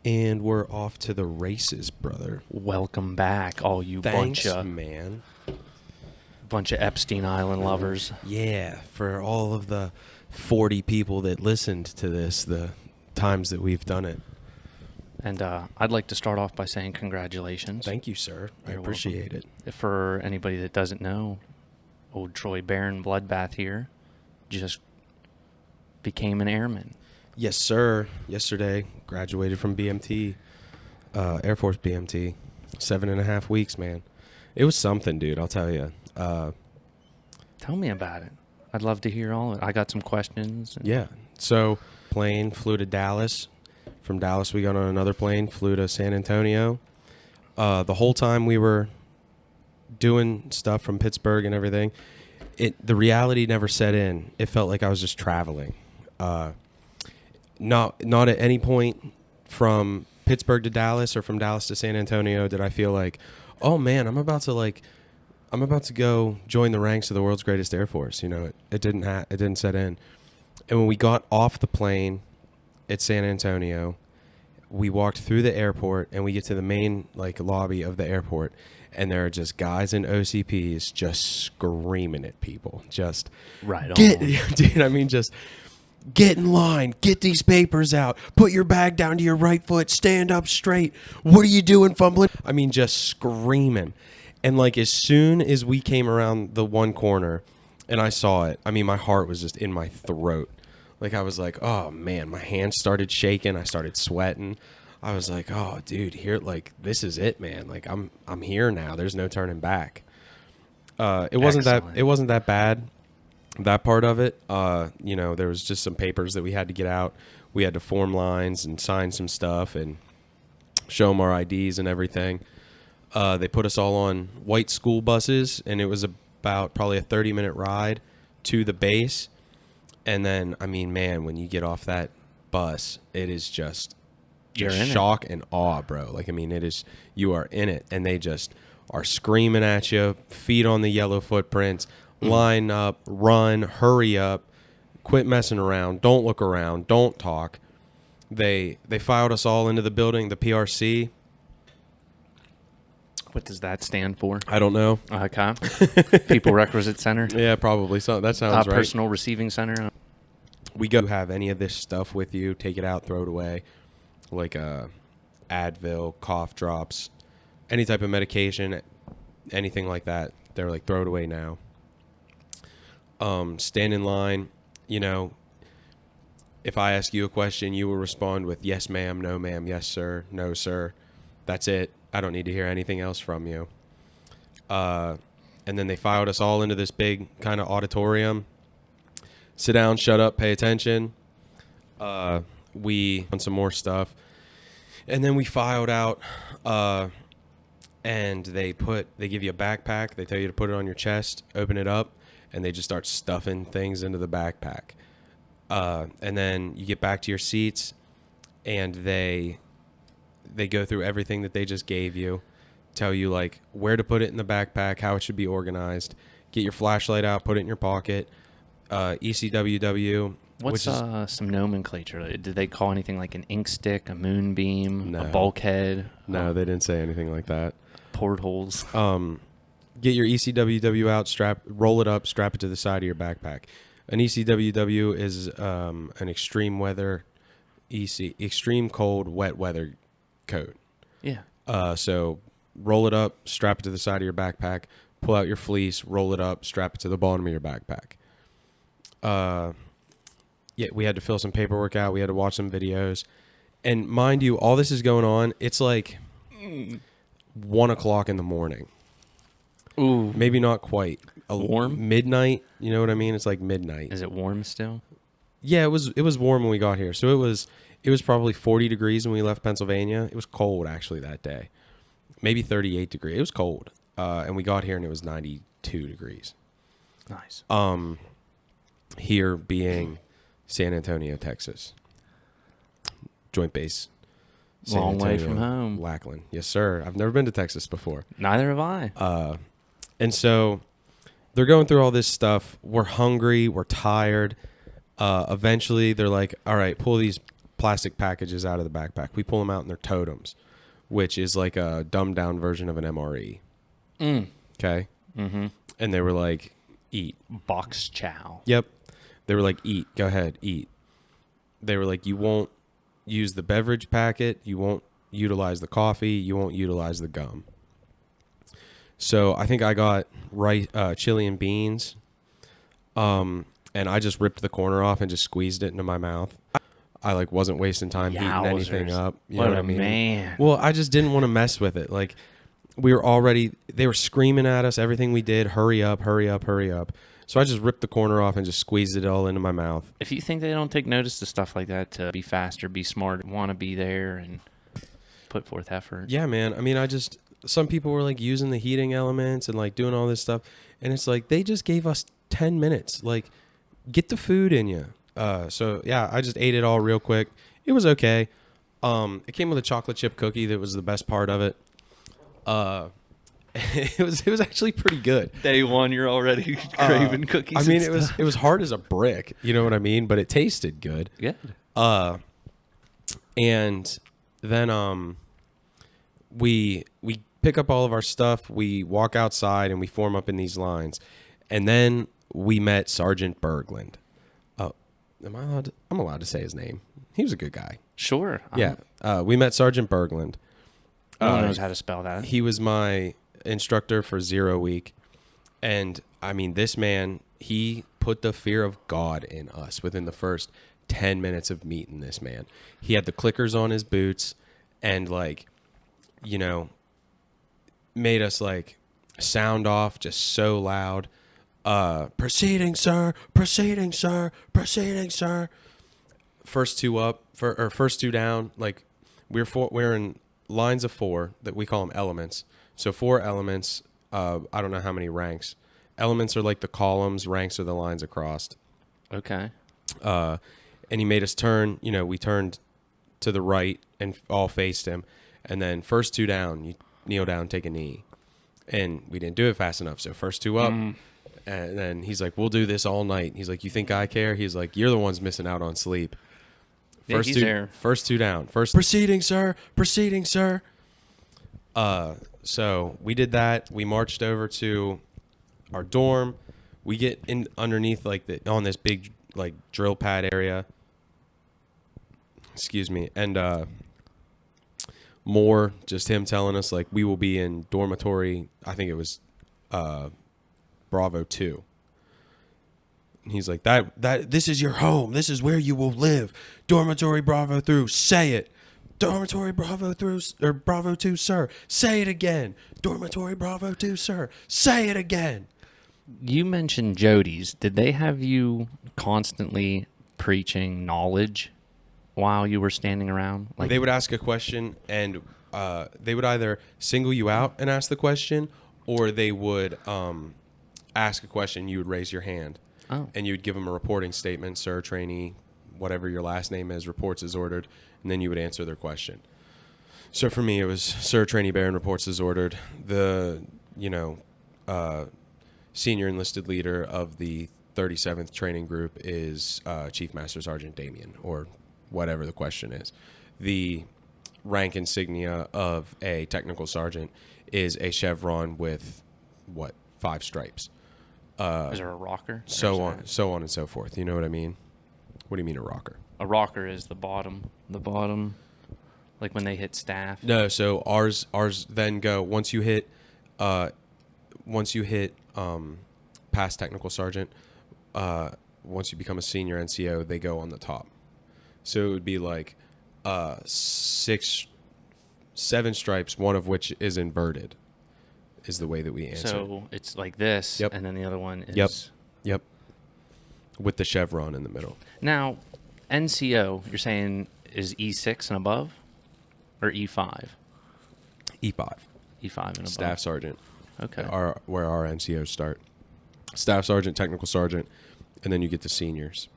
And we're off to the races, brother. Welcome back, all you Thanks, bunch man. of Epstein Island lovers. Yeah, for all of the 40 people that listened to this, the times that we've done it. And I'd like to start off by saying congratulations. Thank you, sir. I You're appreciate welcome. it. For anybody that doesn't know, old Troy Barron Bloodbath here just became an airman. Yes, sir. Yesterday, graduated from BMT, Air Force BMT. 7.5 weeks, man. It was something, dude, I'll tell you. Tell me about it. I'd love to hear all of it. I got some questions. Yeah. So, plane flew to Dallas. From Dallas, we got on another plane, flew to San Antonio. The whole time we were doing stuff from Pittsburgh and everything, the reality never set in. It felt like I was just traveling. Not at any point from Pittsburgh to Dallas or from Dallas to San Antonio did I feel like, oh man, I'm about to go join the ranks of the world's greatest Air Force. You know, it didn't set in. And when we got off the plane at San Antonio, we walked through the airport and we get to the main lobby of the airport, and there are just guys in OCPs just screaming at people. Just right on. Dude, I mean, just get in line, get these papers out, put your bag down to your right foot, stand up straight. What are you doing, fumbling? I mean, just screaming. And as soon as we came around the one corner and I saw it, I mean, my heart was just in my throat. I was like, oh man, my hands started shaking. I started sweating. I was like, oh dude, here, this is it, man. I'm here now. There's no turning back. It wasn't that bad. That part of it, there was just some papers that we had to get out. We had to form lines and sign some stuff and show them our IDs and everything. They put us all on white school buses, and it was about probably a 30-minute ride to the base. And then, I mean, man, when you get off that bus, it is just shock and awe, bro. It is, you are in it, and they just are screaming at you, feet on the yellow footprints, line up, run, hurry up, quit messing around, don't look around, don't talk. They filed us all into the building, the PRC. What does that stand for? I don't know. Okay. People Requisite Center? Yeah, probably. So that sounds right. Personal Receiving Center? We go have any of this stuff with you, take it out, throw it away. Advil, cough drops, any type of medication, anything like that. They're throw it away now. Stand in line. If I ask you a question, you will respond with yes, ma'am, no, ma'am, yes, sir, no, sir. That's it. I don't need to hear anything else from you. And then they filed us all into this big kind of auditorium. Sit down, shut up, pay attention. We on some more stuff. And then we filed out, and they give you a backpack. They tell you to put it on your chest, open it up, and they just start stuffing things into the backpack. And then you get back to your seats, and they go through everything that they just gave you, tell you where to put it in the backpack, how it should be organized, get your flashlight out, put it in your pocket, ECWW. What's some nomenclature? Did they call anything like an ink stick, a moonbeam, No. a bulkhead? No, they didn't say anything like that. Portholes. Get your ECWW out, roll it up, strap it to the side of your backpack. An ECWW is an extreme cold, wet weather coat. Yeah. So roll it up, strap it to the side of your backpack, pull out your fleece, roll it up, strap it to the bottom of your backpack. Yeah, we had to fill some paperwork out. We had to watch some videos. And mind you, all this is going on. It's 1 o'clock in the morning. Ooh. Maybe not quite. Warm? Midnight. You know what I mean? It's midnight. Is it warm still? Yeah, it was warm when we got here. So it was probably 40 degrees when we left Pennsylvania. It was cold actually that day. Maybe 38 degrees. It was cold. And we got here and it was 92 degrees. Nice. Here being San Antonio, Texas. Joint base. San Long way Antonio, from home. Lackland. Yes, sir. I've never been to Texas before. Neither have I. And so they're going through all this stuff. We're hungry. We're tired. Eventually, they're like, all right, pull these plastic packages out of the backpack. We pull them out and they're totems, which is like a dumbed down version of an MRE. Okay. Mm-hmm. And they were like, eat. Box chow. Yep. They were like, eat. Go ahead, eat. They were like, you won't use the beverage packet. You won't utilize the coffee. You won't utilize the gum. So I think I got chili and beans. And I just ripped the corner off and just squeezed it into my mouth. I like wasn't wasting time heating anything up. You know what I mean? Man. Well, I just didn't want to mess with it. Like they were screaming at us, everything we did, hurry up, hurry up, hurry up. So I just ripped the corner off and just squeezed it all into my mouth. If you think they don't take notice to stuff like that, to be faster, be smart, want to be there and put forth effort. Yeah, man. I mean, some people were like using the heating elements and like doing all this stuff. And it's like, they just gave us 10 minutes. Like, get the food in you. So yeah, I just ate it all real quick. It was okay. It came with a chocolate chip cookie. That was the best part of it. It was actually pretty good. Day one, you're already craving cookies. I mean, it was hard as a brick. You know what I mean? But it tasted good. Good. And then we pick up all of our stuff. We walk outside and we form up in these lines. And then we met Sergeant Berglund. I'm allowed to say his name. He was a good guy. Sure. Yeah. We met Sergeant Berglund. No one knows how to spell that. He was my instructor for 0 week. And I mean, this man, he put the fear of God in us within the first 10 minutes of meeting this man. He had the clickers on his boots and like, you know, made us like sound off just so loud. Proceeding, sir. Proceeding, sir. Proceeding, sir. First two up, first two down. Like we're in lines of 4 that we call them elements. So 4 elements. I don't know how many ranks. Elements are like the columns. Ranks are the lines across. Okay. And he made us turn. You know, we turned to the right and all faced him. And then first 2 down, you kneel down, take a knee. And we didn't do it fast enough. So first 2 up. And then he's like, we'll do this all night. He's like, you think I care? He's like, you're the ones missing out on sleep. First, first 2 down. First, proceeding, sir. Proceeding, sir. So we did that. We marched over to our dorm. We get in underneath on this big like drill pad area. Excuse me. And more just him telling us like we will be in dormitory. I think it was Bravo 2. And he's like, that this is your home. This is where you will live. Dormitory Bravo through. Say it. Dormitory Bravo through, or Bravo 2, sir. Say it again. Dormitory Bravo 2, sir. Say it again. You mentioned Jody's. Did they have you constantly preaching knowledge while you were standing around? Like, they would ask a question, and they would either single you out and ask the question, or they would ask a question. You would raise your hand, and you would give them a reporting statement, sir, trainee, whatever your last name is, reports as ordered, and then you would answer their question. So for me, it was, sir, trainee Baron, reports as ordered. The, senior enlisted leader of the 37th training group is Chief Master Sergeant Damien, or whatever the question is. The rank insignia of a technical sergeant is a chevron with, 5 stripes. Is there a rocker? So on and so forth. You know what I mean? What do you mean a rocker? A rocker is the bottom. The bottom, like when they hit staff. No, so ours then go once you hit past technical sergeant. Once you become a senior NCO, they go on the top. So it would be like 7 stripes, one of which is inverted, is the way that we answer. So it's like this, Yep. and then the other one is... Yep. With the chevron in the middle. Now, NCO, you're saying is E6 and above? Or E5? E5. E5 and above. Staff sergeant. Okay. Where our NCOs start. Staff sergeant, technical sergeant, and then you get the seniors.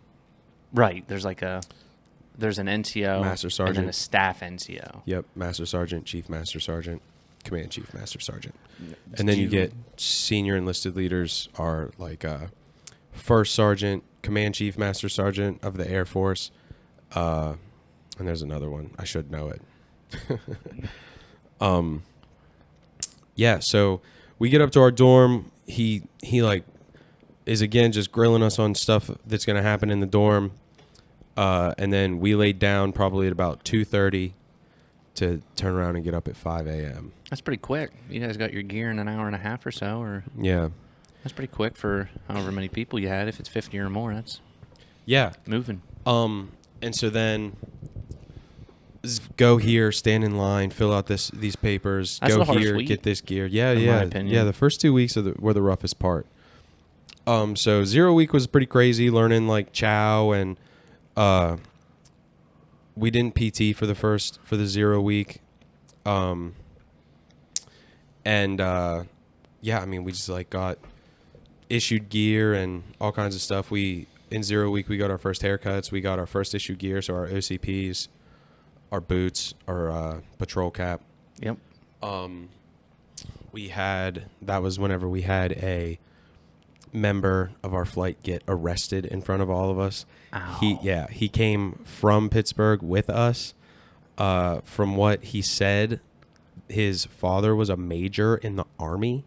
Right. There's an NCO. Master sergeant. And then a staff NCO. Yep. Master sergeant, chief master sergeant, command chief master sergeant. And then you get senior enlisted leaders are like first sergeant, command chief master sergeant of the Air Force, and and there's another one. I should know it. Yeah, so we get up to our dorm. He like is again just grilling us on stuff that's gonna happen in the dorm, and then we laid down probably at about 2:30 to turn around and get up at 5 a.m. That's pretty quick. You guys got your gear in an hour and a half or so, or Yeah, that's pretty quick for however many people you had. If it's 50 or more, that's yeah. moving. And so then go here, stand in line, fill out these papers. That's go the hardest here, week, get this gear. Yeah, in yeah, my opinion. yeah. The first 2 weeks were the roughest part. So 0 week was pretty crazy, learning like chow, and we didn't PT for the 0 week. Yeah, I mean, we just like got issued gear and all kinds of stuff. In 0 week we got our first haircuts, we got our first issued gear, so our OCPs, our boots, our patrol cap. Yep. That was whenever we had a member of our flight get arrested in front of all of us. Ow. He came from Pittsburgh with us. From what he said, his father was a major in the Army.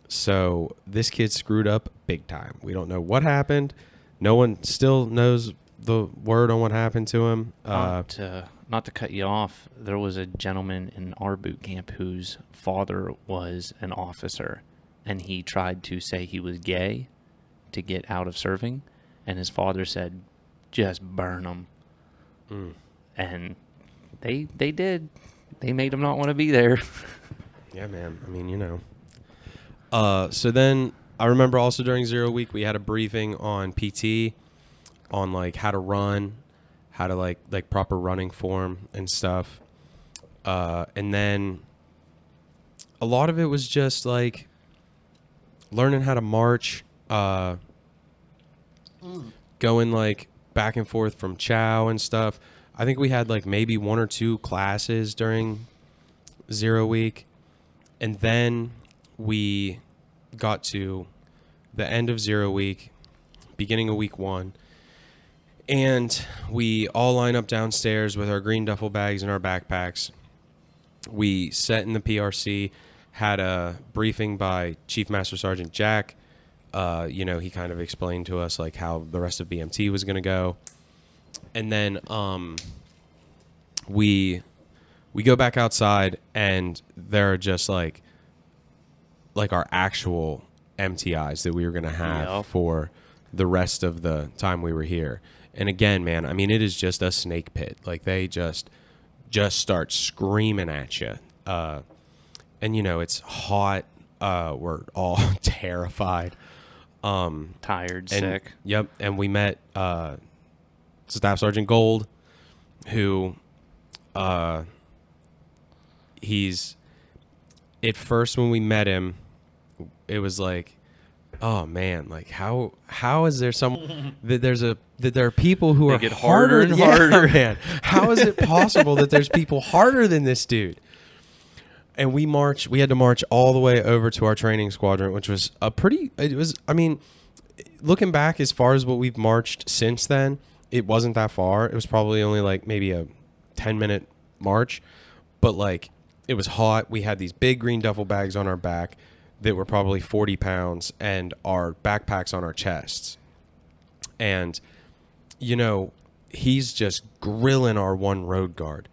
So this kid screwed up big time. We don't know what happened. No one still knows the word on what happened to him. Not to cut you off, there was a gentleman in our boot camp whose father was an officer, and he tried to say he was gay to get out of serving, and his father said, "Just burn him." And they did. They made him not want to be there. Yeah, man. I mean, you know. So then I remember also during 0 week we had a briefing on PT, on like how to run, how to like proper running form and stuff. And then a lot of it was just like learning how to march, going like back and forth from chow and stuff. I think we had like maybe 1 or 2 classes during 0 week. And then we got to the end of 0 week, beginning of week 1. And we all line up downstairs with our green duffel bags and our backpacks. We sat in the PRC, had a briefing by Chief Master Sergeant Jack. He kind of explained to us like how the rest of BMT was going to go. And then we go back outside, and there are just like our actual MTIs that we were going to have for the rest of the time we were here. And again, man, I mean, it is just a snake pit. Like they just start screaming at you. And it's hot. We're all terrified. Tired, sick. Yep. And we met Staff Sergeant Gold, who he's at first when we met him, it was like, oh man, like how is there that there are people who They are get harder and Yeah, harder. man. How is it possible that there's people harder than this dude? And we had to march all the way over to our training squadron, which was looking back as far as what we've marched since then, it wasn't that far. It was probably only like maybe a 10-minute march, but like it was hot. We had these big green duffel bags on our back that were probably 40 pounds and our backpacks on our chests. And, he's just grilling our one road guard.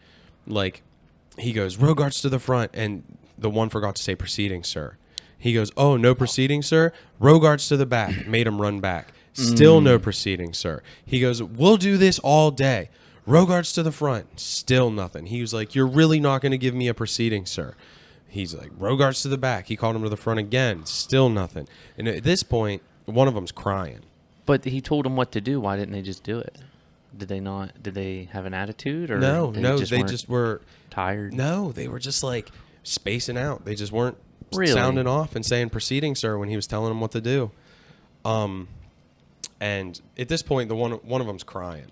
Like, he goes, "Road guards to the front," and the one forgot to say "proceeding, sir." He goes, "Oh, no proceeding, sir." "Road guards to the back." Made him run back. Still no proceeding, sir. He goes, "We'll do this all day." "Road guards to the front." Still nothing. He was like, "You're really not going to give me a proceeding, sir." He's like, "Road guards to the back." He called him to the front again. Still nothing. And at this point, one of them's crying. But he told them what to do. Why didn't they just do it? Did they not? Did they have an attitude? Or No, they they just were tired. No, they were just like spacing out. They just weren't Really? sounding off and saying "proceeding, sir" when he was telling them what to do. And at this point, the one of them's crying,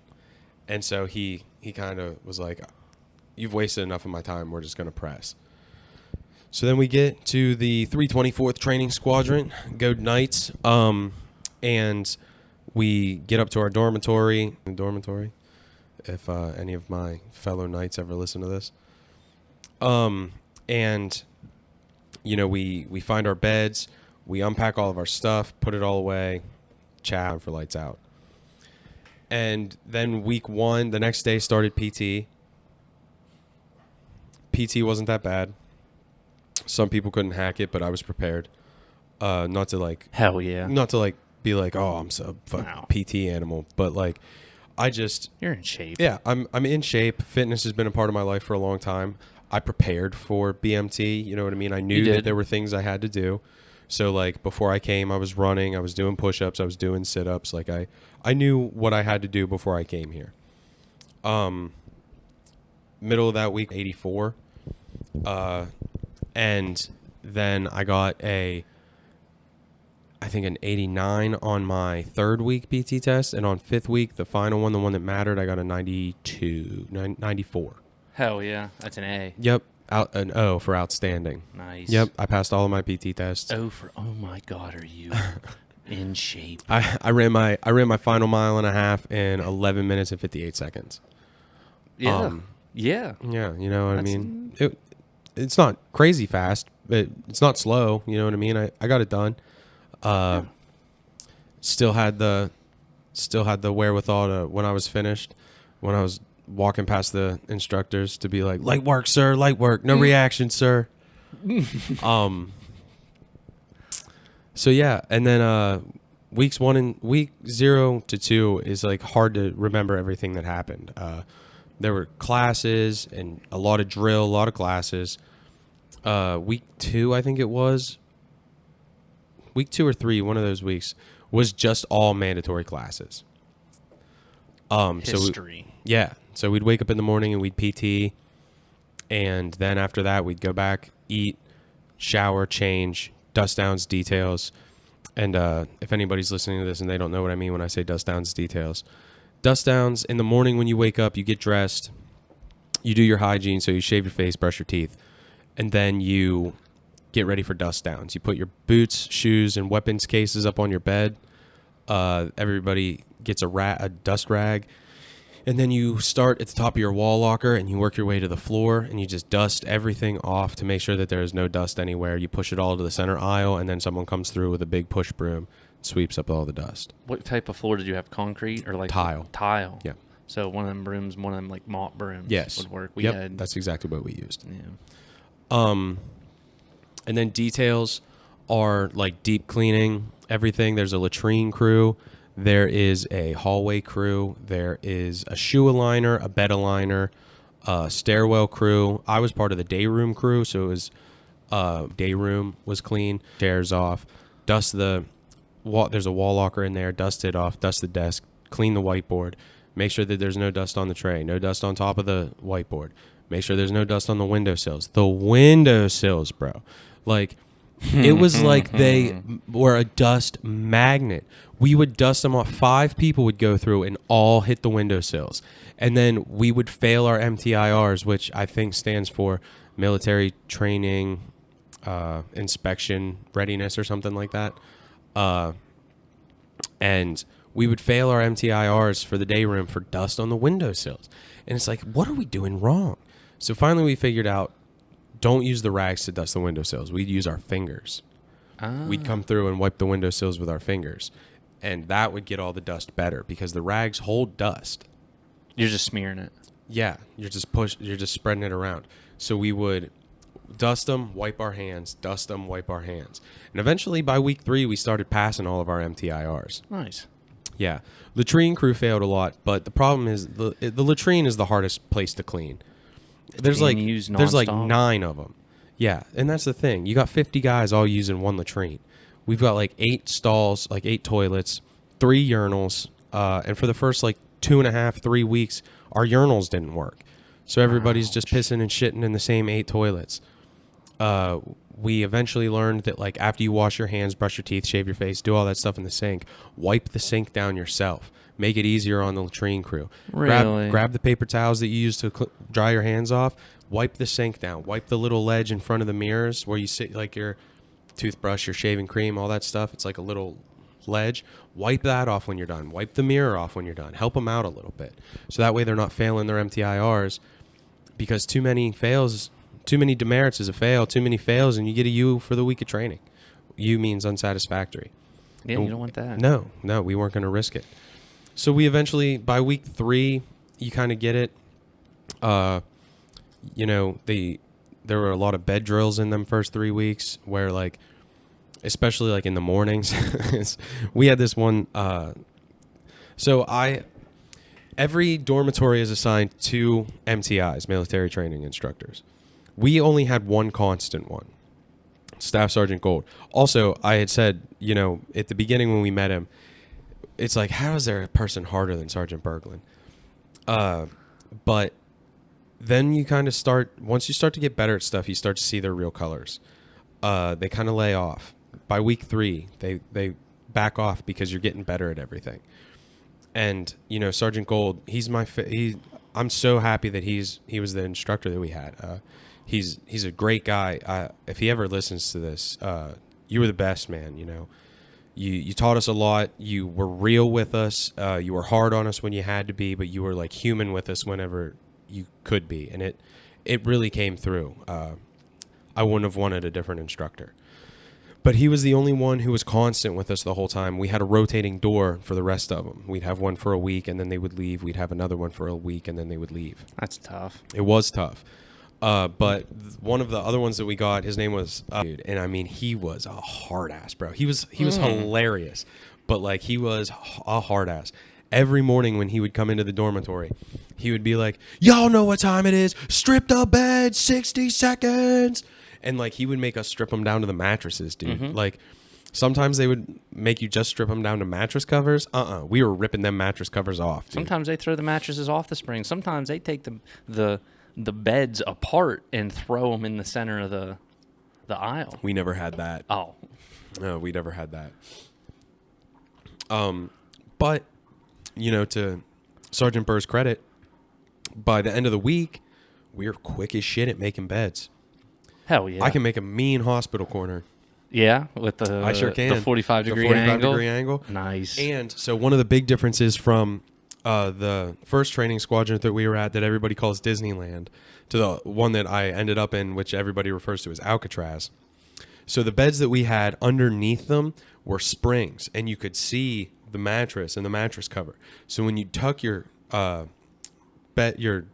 and so he kind of was like, "You've wasted enough of my time. We're just going to press." So then we get to the 324th Training Squadron, go Knights, and we get up to our dormitory. if any of my fellow knights ever listen to this. And you know, we find our beds, we unpack all of our stuff, put it all away, chat for lights out. And then week 1, the next day started PT. PT wasn't that bad. Some people couldn't hack it, but I was prepared. Not to like Hell yeah. not to like be like, oh, I'm so PT animal, but like You're in shape. yeah, I'm in shape. Fitness has been a part of my life for a long time. I prepared for BMT, you know what I mean? I knew that there were things I had to do. So like before I came, I was running, I was doing push-ups, I was doing sit-ups. Like I knew what I had to do before I came here. Middle of that week, 84. And then I got I think an 89 on my 3rd week PT test, and on 5th week, the final one, the one that mattered, I got a 94. Hell yeah. That's an A. Yep. An O for outstanding. Nice. Yep. I passed all of my PT tests. Oh my God, are you in shape? I ran my final mile and a half in 11 minutes and 58 seconds. Yeah. Yeah. Yeah, you know what I mean? It's not crazy fast, but it's not slow, you know what I mean? I got it done. Still had the wherewithal to, when I was finished, when I was walking past the instructors, to be like, light work, sir, light work, no reaction, sir. So yeah, and then week 0 to 2 is like hard to remember everything that happened. There were classes and a lot of drill, a lot of classes. Week 2, I think it was. Week 2 or 3, one of those weeks, was just all mandatory classes. History. So we'd wake up in the morning and we'd PT, and then after that we'd go back, eat, shower, change, dust downs, details. And if anybody's listening to this and they don't know what I mean when I say dust downs, details. Dust downs, in the morning when you wake up, you get dressed, you do your hygiene, so you shave your face, brush your teeth, and then you get ready for dust downs. You put your boots, shoes, and weapons cases up on your bed. Everybody gets a dust rag, and then you start at the top of your wall locker and you work your way to the floor, and you just dust everything off to make sure that there is no dust anywhere. You push it all to the center aisle, and then someone comes through with a big push broom, sweeps up all the dust. What type of floor did you have? Concrete or like Tile? Tile. Yeah. So one of them brooms, one of them like mop brooms. Yes. Would work. That's exactly what we used. Yeah. And then details are like deep cleaning everything. There's a latrine crew. There is a hallway crew. There is a shoe aligner, a bed aligner, a stairwell crew. I was part of the day room crew, so it was day room was clean. Chairs off. Dust the wall. There's a wall locker in there. Dust it off. Dust the desk. Clean the whiteboard. Make sure that there's no dust on the tray. No dust on top of the whiteboard. Make sure there's no dust on the windowsills. The windowsills, bro. Like, it was like they were a dust magnet. We would dust them off. 5 people would go through and all hit the windowsills. And then we would fail our MTIRs, which I think stands for military training, inspection readiness or something like that. And we would fail our MTIRs for the day room for dust on the windowsills. And it's like, what are we doing wrong? So finally we figured out, don't use the rags to dust the windowsills. We'd use our fingers. We'd come through and wipe the windowsills with our fingers. And that would get all the dust better because the rags hold dust. You're just smearing it. Yeah, you're just spreading it around. So we would dust them, wipe our hands, dust them, wipe our hands. And eventually by week 3, we started passing all of our MTIRs. Nice. Yeah. Latrine crew failed a lot, but the problem is the latrine is the hardest place to clean. There's like 9 of them. Yeah, and that's the thing. You got 50 guys all using one latrine. We've got like 8 stalls, like 8 toilets, 3 urinals, and for the first like 2.5, 3 weeks, our urinals didn't work. So everybody's just pissing and shitting in the same 8 toilets. We eventually learned that like after you wash your hands, brush your teeth, shave your face, do all that stuff in the sink, wipe the sink down yourself. Make it easier on the latrine crew. Really? Grab the paper towels that you use to dry your hands off. Wipe the sink down. Wipe the little ledge in front of the mirrors where you sit, like your toothbrush, your shaving cream, all that stuff. It's like a little ledge, wipe that off when you're done. Wipe the mirror off when you're done. Help them out a little bit. So that way they're not failing their MTIRs, because too many demerits is a fail, too many fails, and you get a U for the week of training. U means unsatisfactory. Yeah, you don't want that. No, we weren't going to risk it. So we eventually, by week 3, you kind of get it. There were a lot of bed drills in them first 3 weeks where, like, especially like in the mornings, we had this one. Every dormitory is assigned 2 MTIs, military training instructors. We only had one constant one, Staff Sergeant Gold. Also, I had said, at the beginning when we met him, it's like, how is there a person harder than Sergeant Berglund? But then you kind of once you start to get better at stuff, you start to see their real colors. They kind of lay off. By week 3, they back off because you're getting better at everything. And, Sergeant Gold, I'm so happy that he was the instructor that we had. He's a great guy. If he ever listens to this, you were the best, man. You taught us a lot. You were real with us. You were hard on us when you had to be, but you were like human with us whenever you could be. And it really came through. I wouldn't have wanted a different instructor. But he was the only one who was constant with us the whole time. We had a rotating door for the rest of them. We'd have one for a week, and then they would leave. We'd have another one for a week, and then they would leave. That's tough. It was tough. But one of the other ones that we got, his name was dude, and I mean, he was a hard ass, bro. He was hilarious, but like he was a hard ass. Every morning when he would come into the dormitory, he would be like, "Y'all know what time it is? Strip the bed, 60 seconds." And like he would make us strip them down to the mattresses, dude. Mm-hmm. Like sometimes they would make you just strip them down to mattress covers. We were ripping them mattress covers off, dude. Sometimes they throw the mattresses off the spring. Sometimes they take the beds apart and throw them in the center of the aisle. We never had that. Oh. No, we never had that. But, to Sergeant Burr's credit, by the end of the week, we were quick as shit at making beds. Hell yeah. I can make a mean hospital corner. Yeah, with the I sure can. The 45-degree angle. Nice. And so one of the big differences from the first training squadron that we were at that everybody calls Disneyland to the one that I ended up in, which everybody refers to as Alcatraz. So the beds that we had underneath them were springs, and you could see the mattress and the mattress cover. So when you tuck your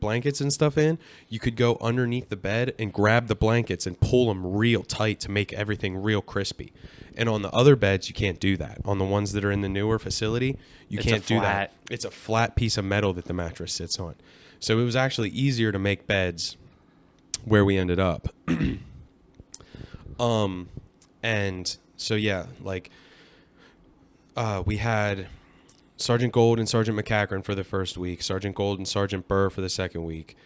blankets and stuff in, you could go underneath the bed and grab the blankets and pull them real tight to make everything real crispy. And on the other beds, you can't do that. On the ones that are in the newer facility, you can't do that. It's a flat piece of metal that the mattress sits on. So it was actually easier to make beds where we ended up. And so, yeah, like, we had Sergeant Gold and Sergeant McCachran for the first week, Sergeant Gold and Sergeant Burr for the second week.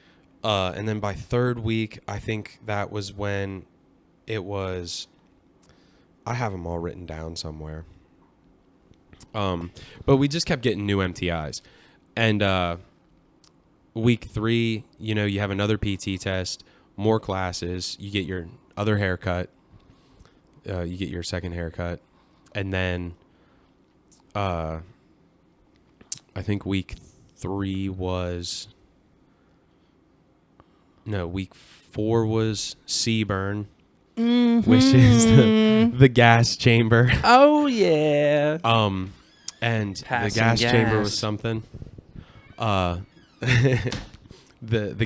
And then by third week, I think that was when it was, I have them all written down somewhere. But we just kept getting new MTIs. And week 3, you have another PT test, more classes, you get your other haircut, you get your second haircut, and then I think week 4 was Seaburn, which is the gas chamber. Oh yeah. And Passing the gas chamber gas. was something. The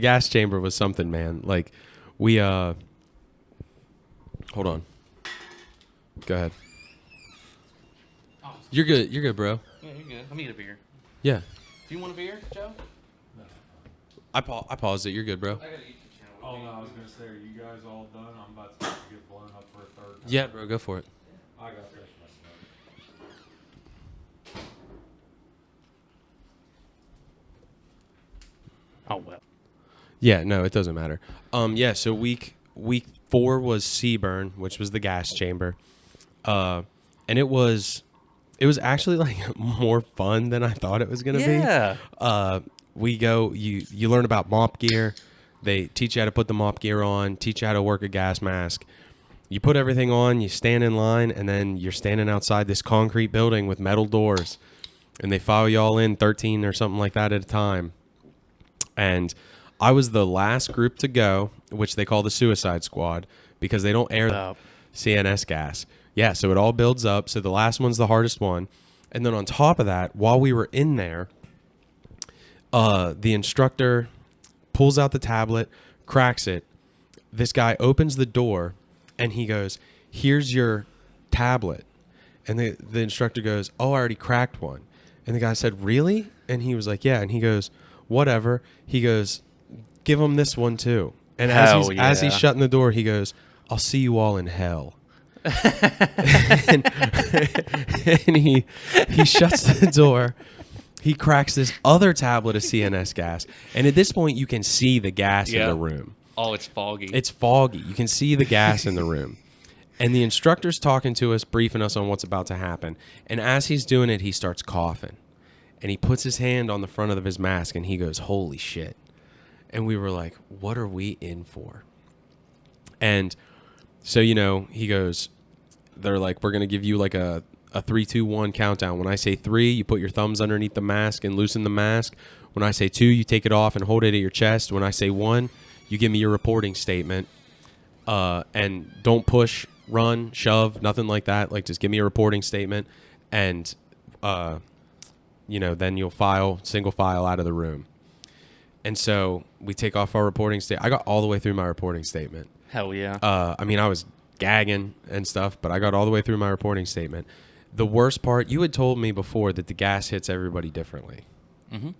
gas chamber was something, man. Like we hold on. Go ahead. You're good, bro. Yeah, you're good. Let me get a beer. Yeah. Do you want a beer, Joe? I paused it. You're good, bro. I gotta eat the channel. Oh no, I was gonna say, are you guys all done? I'm about to get blown up for a third time. Yeah, bro, go for it. I got this messing up. Oh well. Yeah, no, it doesn't matter. Yeah, so week 4 was Seaburn, which was the gas chamber. And it was actually like more fun than I thought it was gonna be. Yeah. We go, you learn about mop gear. They teach you how to put the mop gear on, teach you how to work a gas mask. You put everything on, you stand in line, and then you're standing outside this concrete building with metal doors. And they file you all in 13 or something like that at a time. And I was the last group to go, which they call the suicide squad, because they don't air the CNS gas. Yeah, so it all builds up. So the last one's the hardest one. And then on top of that, while we were in there, the instructor pulls out the tablet, cracks it. This guy opens the door, and he goes, "Here's your tablet." And the instructor goes, "Oh, I already cracked one." And the guy said, "Really?" And he was like, "Yeah." And he goes, "Whatever." He goes, "Give him this one too." And as he's shutting the door, he goes, "I'll see you all in hell." and he shuts the door. He cracks this other tablet of CNS gas. And at this point, you can see the gas in the room. Oh, it's foggy. It's foggy. You can see the gas in the room. And the instructor's talking to us, briefing us on what's about to happen. And as he's doing it, he starts coughing. And he puts his hand on the front of his mask, and he goes, "Holy shit." And we were like, what are we in for? And so, he goes, they're like, "We're going to give you like a 3, 2, 1 countdown. When I say 3, you put your thumbs underneath the mask and loosen the mask. When I say 2, you take it off and hold it at your chest. When I say 1, you give me your reporting statement. And don't push, run, shove, nothing like that. Like, just give me a reporting statement. And, then you'll single file out of the room." And so we take off our reporting statement. I got all the way through my reporting statement. Hell yeah. I was gagging and stuff, but I got all the way through my reporting statement. The worst part, you had told me before that the gas hits everybody differently. Mm-hmm.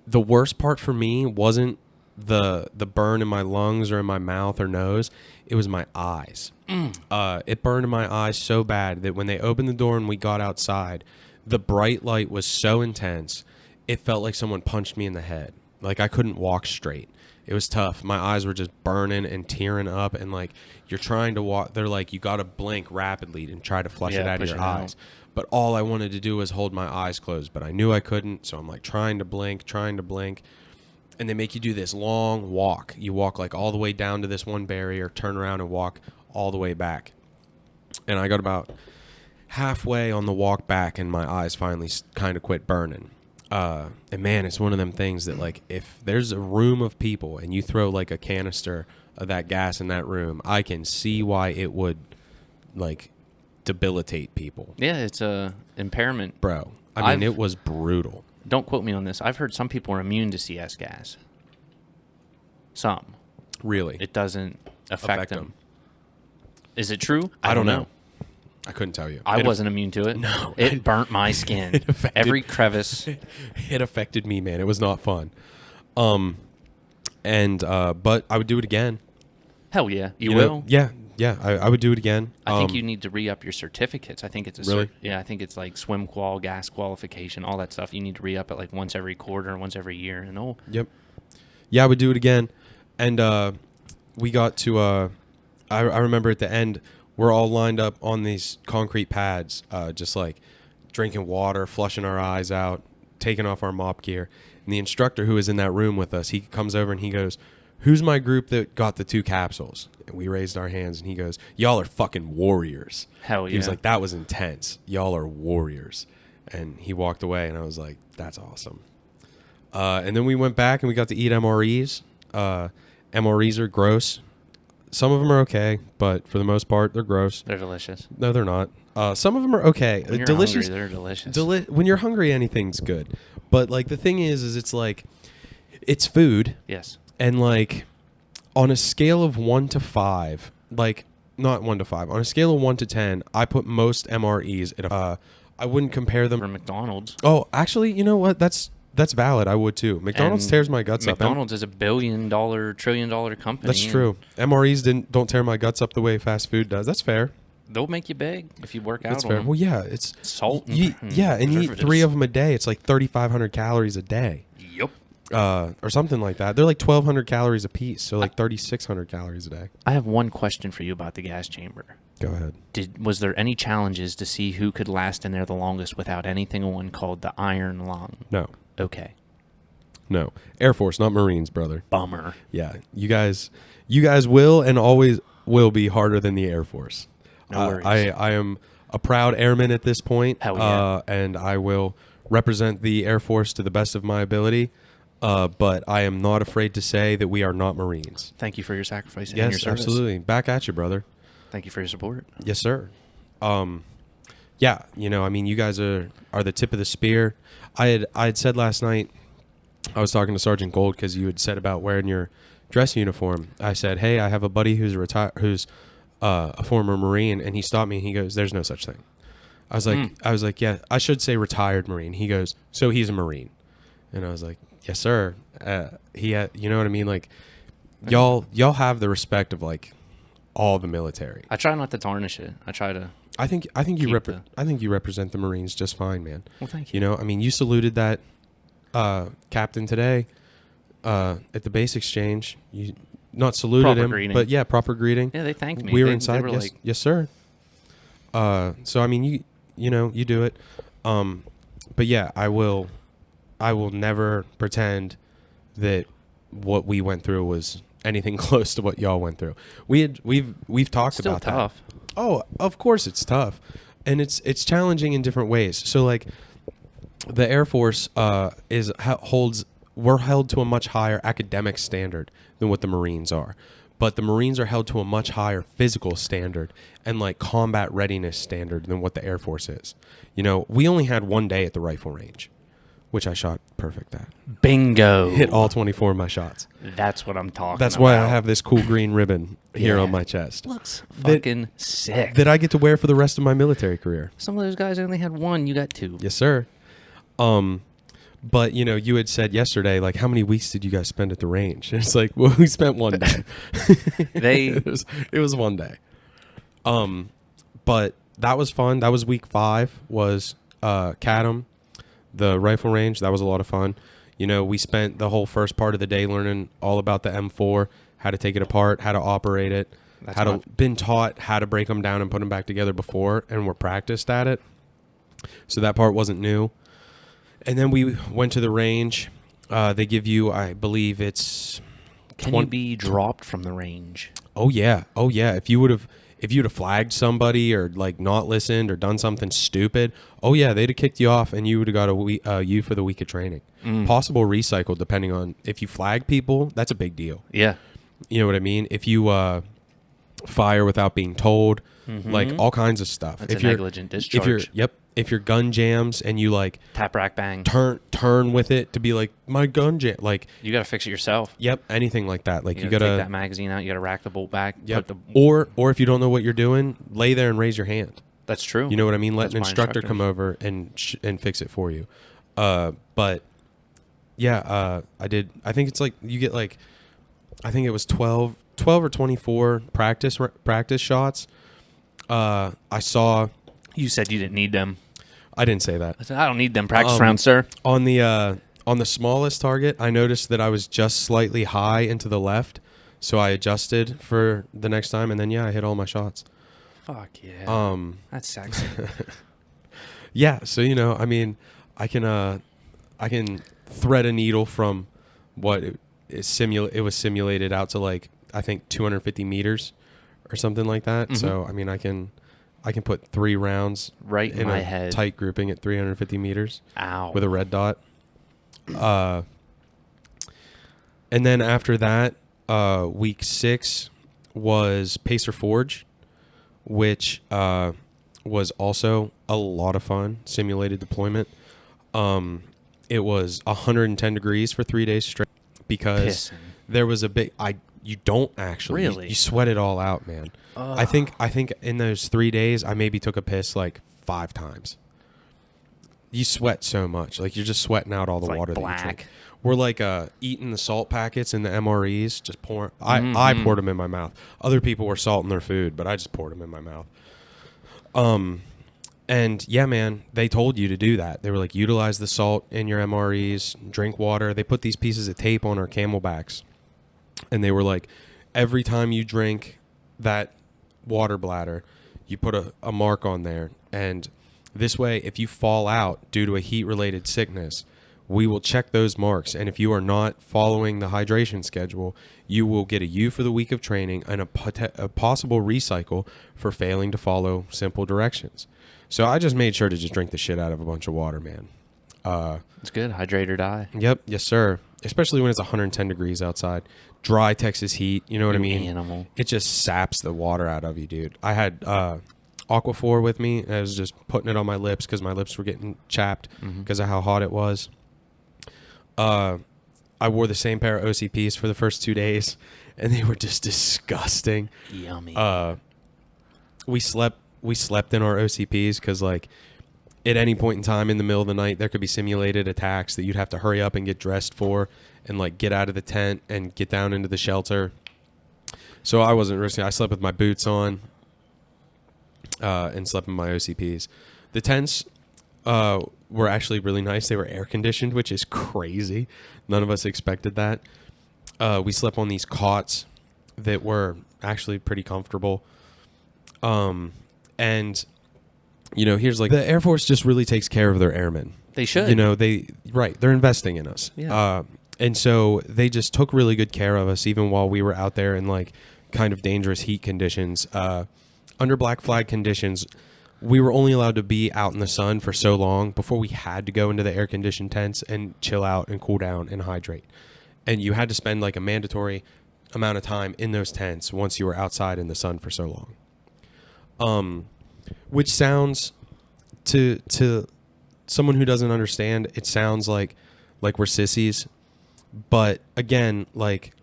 The worst part for me wasn't the burn in my lungs or in my mouth or nose. It was my eyes. It burned in my eyes so bad that when they opened the door and we got outside, the bright light was so intense, it felt like someone punched me in the head. Like, I couldn't walk straight. It was tough. My eyes were just burning and tearing up, and like, you're trying to walk. They're like, you got to blink rapidly and try to flush it out of your eyes. But all I wanted to do was hold my eyes closed, but I knew I couldn't. So I'm like trying to blink. And they make you do this long walk. You walk like all the way down to this one barrier, turn around and walk all the way back. And I got about halfway on the walk back, and my eyes finally kind of quit burning. And man, it's one of them things that, like, if there's a room of people and you throw like a canister of that gas in that room, I can see why it would like debilitate people. Yeah, it's a impairment. Bro, I mean, it was brutal. Don't quote me on this. I've heard some people are immune to CS gas. Some. Really? It doesn't affect them. Is it true? I don't know. I couldn't tell you. I wasn't immune to it. No. It burnt my skin. Every crevice. It affected me, man. It was not fun. But I would do it again. Hell yeah. You will? Yeah. I would do it again. I think you need to re-up your certificates. I think it's really? I think it's like swim qual, gas qualification, all that stuff. You need to re-up it like once every quarter, once every year. And Yep. Yeah, I would do it again. And we got to I remember at the end, we're all lined up on these concrete pads, just like drinking water, flushing our eyes out, taking off our mop gear. And the instructor who was in that room with us, he comes over and he goes, "Who's my group that got the 2 capsules?" And we raised our hands, and he goes, "Y'all are fucking warriors." Hell yeah. He was like, "That was intense. Y'all are warriors." And he walked away, and I was like, "That's awesome." And then we went back and we got to eat MREs. MREs are gross. Some of them are okay, but for the most part, they're gross. They're delicious. No, they're not. Some of them are okay. When you're delicious. hungry, they're delicious. When you're hungry, anything's good. But like the thing is it's like, it's food. Yes. And like, on a scale of 1 to 5, like not 1 to 5, on a scale of 1 to 10, I put most MREs at I wouldn't compare them for McDonald's. Oh, actually, you know what? That's valid. I would too. McDonald's tears my guts up. McDonald's is a $1 billion, $1 trillion company. That's true. MREs don't tear my guts up the way fast food does. That's fair. They'll make you big if you work out. That's on fair. them. Well, yeah, it's salt. and you eat 3 of them a day. It's like 3,500 calories a day. Yep. Or something like that. They're like 1,200 calories a piece, so like 3,600 calories a day. I have one question for you about the gas chamber. Go ahead. Was there any challenges to see who could last in there the longest without anything on called the iron lung? No. Okay. No. Air Force, not Marines, brother. Bummer. Yeah. You guys will and always will be harder than the Air Force. No worries. I am a proud airman at this point. Hell yeah. And I will represent the Air Force to the best of my ability. But I am not afraid to say that we are not Marines. Thank you for your sacrifice and your Yes, service. absolutely. Back at you, brother. Thank you for your support. Yes, sir. Yeah, I mean, you guys are the tip of the spear. I had said last night, I was talking to Sergeant Gold because you had said about wearing your dress uniform. I said, hey, I have a buddy who's a former Marine, and he stopped me and he goes, there's no such thing. I was like, yeah, I should say retired Marine. He goes, so he's a Marine. And I was like, yes, sir. You know what I mean? Like, y'all have the respect of like all the military. I try not to tarnish it. I try to. I think you represent the Marines just fine, man. Well, thank you. I mean, you saluted that captain today at the base exchange. You not saluted Proper him, greeting. but yeah, proper greeting. Yeah, they thanked me. We were They inside. were Yes, like, yes, sir. So I mean, you do it. But yeah, I will never pretend that what we went through was anything close to what y'all went through. We've talked still about tough. that. Oh, of course it's tough, and it's challenging in different ways. So like, the Air Force we're held to a much higher academic standard than what the Marines are, but the Marines are held to a much higher physical standard and like combat readiness standard than what the Air Force is. We only had one day at the rifle range, which I shot perfect at. Bingo. Hit all 24 of my shots. That's what I'm talking about. That's why I have this cool green ribbon here Yeah. on my chest Looks fucking sick. that I get to wear for the rest of my military career. Some of those guys only had one. You got two. Yes, sir. But you had said yesterday, like, how many weeks did you guys spend at the range? And it's like, well, we spent one day. It was one day. But that was fun. That was week 5. Was Cadam, the rifle range. That was a lot of fun. We spent the whole first part of the day learning all about the M4, how to take it apart, how to operate it, been taught how to break them down and put them back together before, and we're practiced at it. So that part wasn't new. And then we went to the range. They give you, I believe it's... Can you be dropped from the range? Oh, yeah. If you would have flagged somebody or like not listened or done something stupid, oh yeah, they'd have kicked you off and you would have got a U for the week of training. Possible recycle depending on if you flag people. That's a big deal. Yeah. You know what I mean? If you fire without being told, like all kinds of stuff. That's a negligent discharge. If your gun jams and you like Tap, rack, bang. turn with it to be like, my gun jam, like, You got to fix it yourself. yep, anything like that. Like you gotta gotta take that magazine out. You got to rack the bolt back. Yep. Put Or if you don't know what you're doing, lay there and raise your hand. That's true. You know what I mean? Let That's an my instructor come over and fix it for you. But yeah, I did. I think it's like you get like, I think it was 12 or 24 practice shots. I saw. You said you didn't need them. I didn't say that. I said, I don't need them practice rounds, sir. On the smallest target, I noticed that I was just slightly high into the left, so I adjusted for the next time, and then I hit all my shots. Fuck yeah. That's sexy. Yeah, so I mean, I can thread a needle from what it was simulated out to like I think 250 meters or something like that. So I mean, I can put 3 rounds Right in my head. Tight grouping at 350 meters. Ow. With a red dot. And then after that, week 6 was Pacer Forge, which was also a lot of fun. Simulated deployment. It was 110 degrees for 3 days straight because there was a big. You don't actually. Really? You sweat it all out, man. I think in those 3 days, I maybe took a piss like 5 times. You sweat so much. Like, you're just sweating out all the water that you drink. We're like eating the salt packets in the MREs, just pouring. I poured them in my mouth. Other people were salting their food, but I just poured them in my mouth. And yeah, man, they told you to do that. They were like, utilize the salt in your MREs, drink water. They put these pieces of tape on our camelbacks. And they were like, every time you drink that water bladder, you put a mark on there. And this way, if you fall out due to a heat-related sickness, we will check those marks. And if you are not following the hydration schedule, you will get a U for the week of training and a possible recycle for failing to follow simple directions. So I just made sure to just drink the shit out of a bunch of water, man. It's good. Hydrate or die. Yep. Yes, sir. Especially when it's 110 degrees outside. Dry Texas heat. You know what I mean? Animal. It just saps the water out of you, dude. I had Aquaphor with me. I was just putting it on my lips because my lips were getting chapped because of how hot it was. I wore the same pair of OCPs for the first 2 days, and they were just disgusting. Yummy. We slept in our OCPs because, like, at any point in time in the middle of the night, there could be simulated attacks that you'd have to hurry up and get dressed for and, like, get out of the tent and get down into the shelter. So I wasn't risking. I slept with my boots on and slept in my OCPs. The tents were actually really nice. They were air conditioned, which is crazy. None of us expected that. We slept on these cots that were actually pretty comfortable. And, you know, here's like, the Air Force just really takes care of their airmen. They should. You know, they're investing in us. Yeah. And so they just took really good care of us, even while we were out there in, like, kind of dangerous heat conditions. Under black flag conditions, we were only allowed to be out in the sun for so long before we had to go into the air-conditioned tents and chill out and cool down and hydrate. And you had to spend, like, a mandatory amount of time in those tents once you were outside in the sun for so long. Which sounds, to someone who doesn't understand, it sounds like we're sissies. But again, like,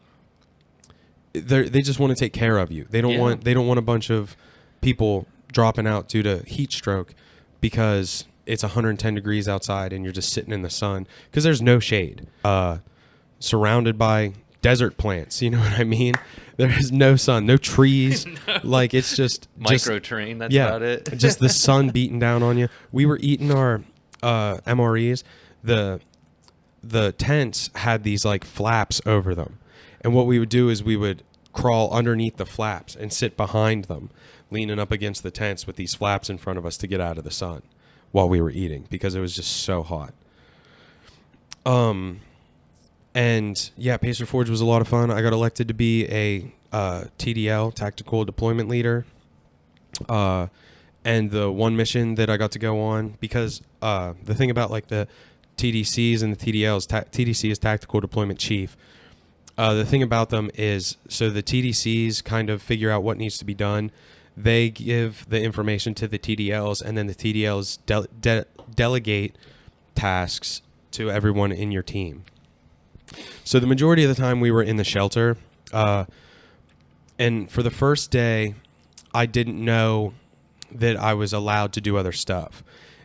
they just want to take care of you. They don't want a bunch of people dropping out due to heat stroke because it's 110 degrees outside and you're just sitting in the sun because there's no shade. Surrounded by desert plants, you know what I mean? There is no sun, no trees. No. Like, it's just micro terrain. That's about it. Just the sun beating down on you. We were eating our MREs. The tents had these, like, flaps over them, and what we would do is we would crawl underneath the flaps and sit behind them, leaning up against the tents with these flaps in front of us to get out of the sun while we were eating because it was just so hot. And yeah, Pacer Forge was a lot of fun. I got elected to be a TDL, Tactical Deployment Leader. And the one mission that I got to go on, because the thing about, like, the TDCs and the TDLs, TDC is Tactical Deployment Chief. The thing about them is, so the TDCs kind of figure out what needs to be done. They give the information to the TDLs, and then the TDLs delegate tasks to everyone in your team. So the majority of the time we were in the shelter, and for the first day, I didn't know that I was allowed to do other stuff.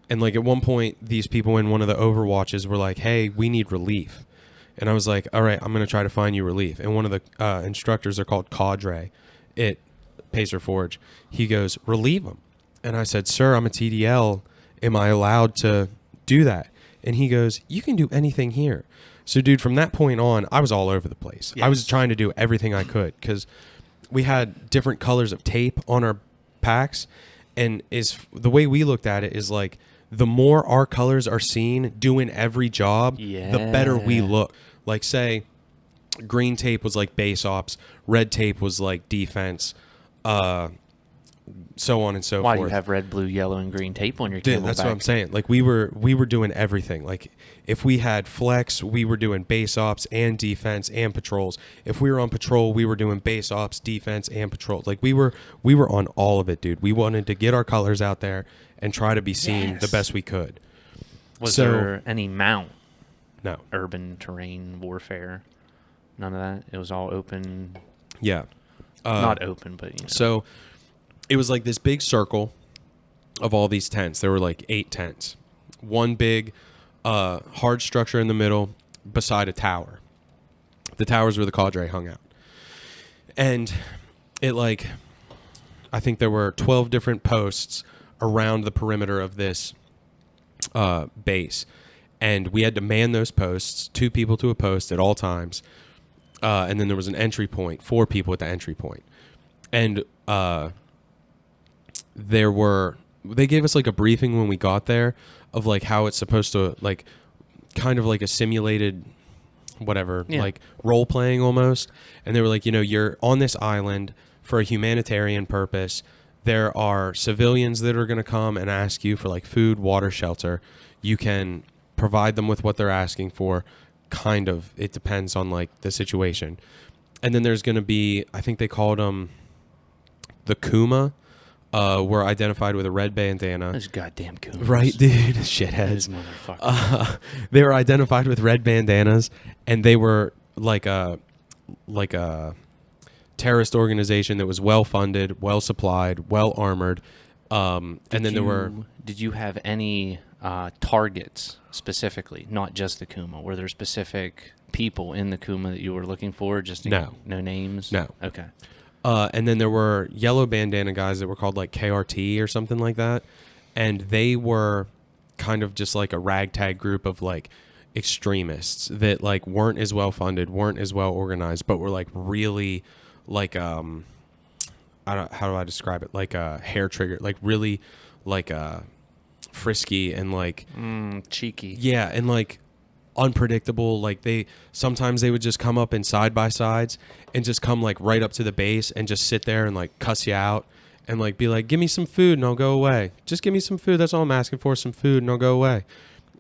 And, like, at one point, these people in one of the overwatches were like, hey, we need relief. And I was like, all right, I'm going to try to find you relief. And one of the instructors are called Cadre at Pacer Forge. He goes, relieve them. And I said, sir, I'm a TDL. Am I allowed to do that? And he goes, you can do anything here. So, dude, from that point on, I was all over the place. Yes. I was trying to do everything I could because we had different colors of tape on our packs. And the way we looked at it is, like, the more our colors are seen doing every job, the better we look. Like, say, green tape was, like, base ops. Red tape was, like, defense. So on and so forth. Why do you have red, blue, yellow, and green tape on your camelback? That's what I'm saying. Like, we were doing everything. Like, if we had flex, we were doing base ops and defense and patrols. If we were on patrol, we were doing base ops, defense, and patrols. Like, we were on all of it, dude. We wanted to get our colors out there and try to be seen the best we could. Was there any mount? No. Urban terrain warfare? None of that? It was all open? Yeah. Not open, but, you know. So it was like this big circle of all these tents. There were like 8 tents. One big hard structure in the middle beside a tower. The tower's where the cadre hung out. And it, like, I think there were 12 different posts around the perimeter of this base. And we had to man those posts, 2 people to a post at all times. And then there was an entry point, 4 people at the entry point. And they gave us, like, a briefing when we got there of, like, how it's supposed to, like, kind of like a simulated whatever, Yeah. like role playing almost. And they were like, you're on this island for a humanitarian purpose. There are civilians that are going to come and ask you for like food, water, shelter. You can provide them with what they're asking for. Kind of. It depends on like the situation. And then there's going to be, I think they called them the Kuma, were identified with a red bandana. Those goddamn coons. Right, dude. Those Shitheads. motherfuckers. They were identified with red bandanas, and they were like a terrorist organization that was well funded, well supplied, well armored. Did you have any targets specifically, not just the Kuma? Were there specific people in the Kuma that you were looking for? No names. No. Okay. And then there were yellow bandana guys that were called like KRT or something like that. And they were kind of just like a ragtag group of like extremists that like weren't as well funded, weren't as well organized, but were like really like, how do I describe it? Like a hair trigger, like really like frisky and like cheeky. Yeah. And like unpredictable. Like sometimes they would just come up in side by sides and just come like right up to the base and just sit there and like cuss you out and like be like, give me some food and I'll go away. Just give me some food. That's all I'm asking for, some food, and I'll go away.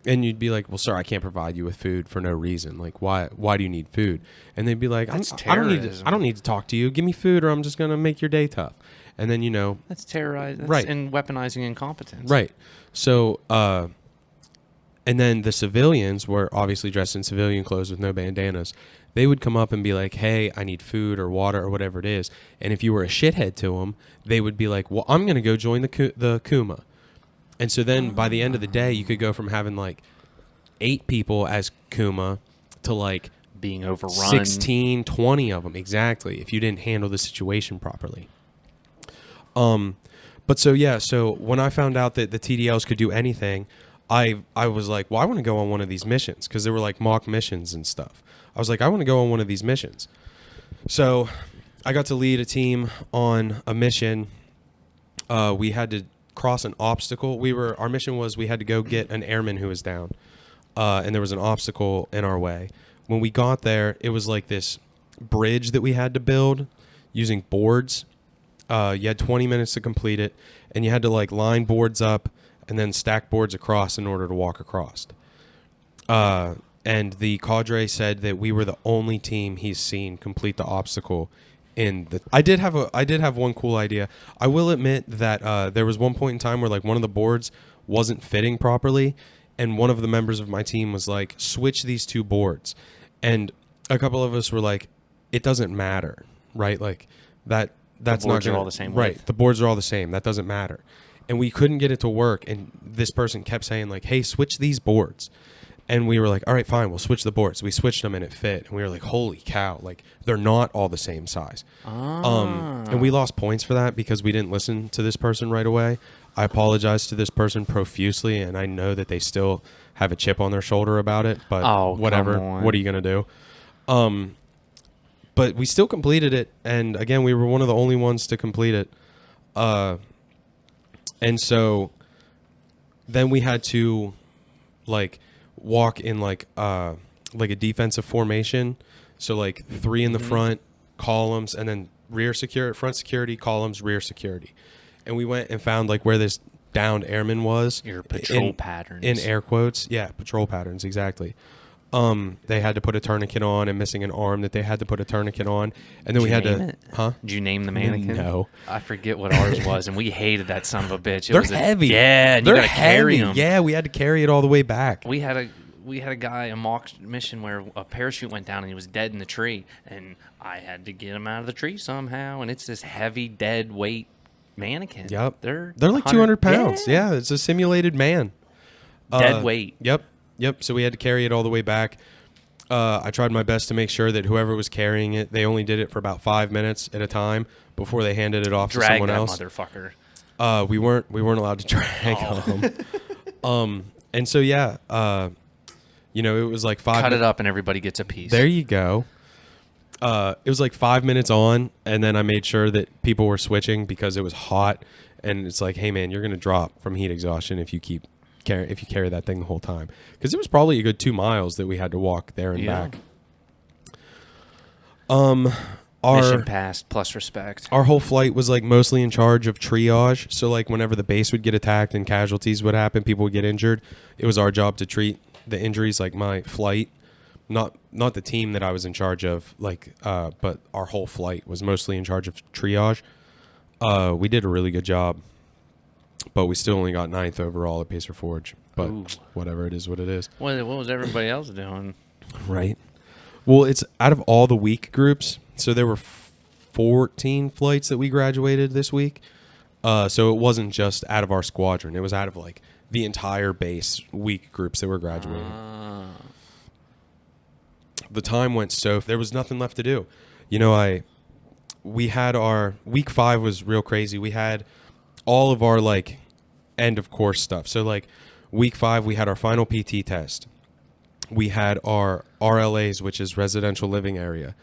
And you'd be like, well, sir, I can't provide you with food for no reason. Like, why do you need food? And they'd be like, I don't need to talk to you. Give me food or I'm just going to make your day tough. And then, That's terrorizing. Right. And weaponizing incompetence. Right. So, and then the civilians were obviously dressed in civilian clothes with no bandanas. They would come up and be like, hey, I need food or water or whatever it is. And if you were a shithead to them, they would be like, well, I'm going to go join the Kuma. And so then by the end of the day, you could go from having like 8 people as Kuma to like being overrun. 16, 20 of them. Exactly. If you didn't handle the situation properly. But so when I found out that the TDLs could do anything, I was like, well, I want to go on one of these missions because there were like mock missions and stuff. I was like, I want to go on one of these missions. So I got to lead a team on a mission. We had to cross an obstacle. Our mission was we had to go get an airman who was down. And there was an obstacle in our way. When we got there, it was like this bridge that we had to build using boards. You had 20 minutes to complete it, and you had to like line boards up and then stack boards across in order to walk across. And the cadre said that we were the only team he's seen complete the obstacle. I did have one cool idea. I will admit that there was one point in time where like one of the boards wasn't fitting properly, and one of the members of my team was like, switch these 2 boards. And a couple of us were like, it doesn't matter, right? Like that's the boards are all the same right? width. The boards are all the same. That doesn't matter. And we couldn't get it to work. And this person kept saying like, hey, switch these boards. And we were like, all right, fine, we'll switch the boards. We switched them and it fit. And we were like, holy cow, like they're not all the same size. And we lost points for that because we didn't listen to this person right away. I apologize to this person profusely, and I know that they still have a chip on their shoulder about it, but whatever. What are you going to do? But we still completed it. And again, we were one of the only ones to complete it. And so then we had to like walk in like a defensive formation. So like 3 in the front, columns, and then front security, columns, rear security. And we went and found like where this downed airman was. Your patrol patterns. In air quotes. Yeah, patrol patterns, exactly. They had to put a tourniquet on, and missing an arm that they had to put a tourniquet on. And then we had to... Huh? Did you name the mannequin? No. I forget what ours was, and we hated that son of a bitch. They're heavy. Yeah, and They're you got to carry them. Yeah, we had to carry it all the way back. We had a guy, a mock mission where a parachute went down and he was dead in the tree, and I had to get him out of the tree somehow, and it's this heavy, dead weight mannequin. Yep. They're like 200 pounds. Yeah, it's a simulated man. Dead weight. Yep. So we had to carry it all the way back. I tried my best to make sure that whoever was carrying it, they only did it for about 5 minutes at a time before they handed it off to someone else. Drag that motherfucker. We weren't allowed to drag them. And so yeah, it was like 5 Cut it up and everybody gets a piece. There you go. It was like 5 minutes on, and then I made sure that people were switching because it was hot, and it's like, hey man, you're gonna drop from heat exhaustion if you keep if you carry that thing the whole time, because it was probably a good 2 miles that we had to walk there and back. Mission passed plus respect. Our whole flight was like mostly in charge of triage. So like whenever the base would get attacked and casualties would happen, people would get injured, it was our job to treat the injuries. Like my flight, not the team that I was in charge of, like but our whole flight was mostly in charge of triage. We did a really good job, but we still only got 9th overall at Pacer Forge. But whatever, it is what it is. What was everybody else doing? Right. Well, it's out of all the week groups. So there were 14 flights that we graduated this week. So it wasn't just out of our squadron. It was out of like the entire base week groups that were graduating. The time went so there was nothing left to do. You know, we had our week 5 was real crazy. We had all of our like end of course stuff. So like week 5, we had our final PT test. We had our RLAs, which is residential living area.